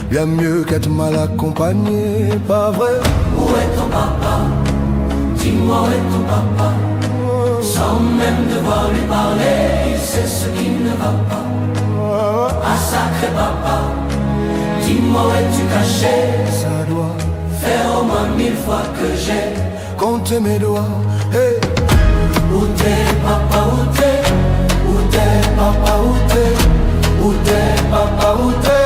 bien mieux qu'être mal accompagné, pas vrai? Où est ton papa? Dis-moi où est ton papa? Sans même devoir lui parler, il sait ce qui ne va pas. Ah sacré papa, dis-moi où es-tu caché? Ça doit faire au moins 1000 fois que j'ai compté mes doigts. Hey. Où t'es papa, où t'es? Où t'es papa, où t'es? Où t'es papa, où t'es?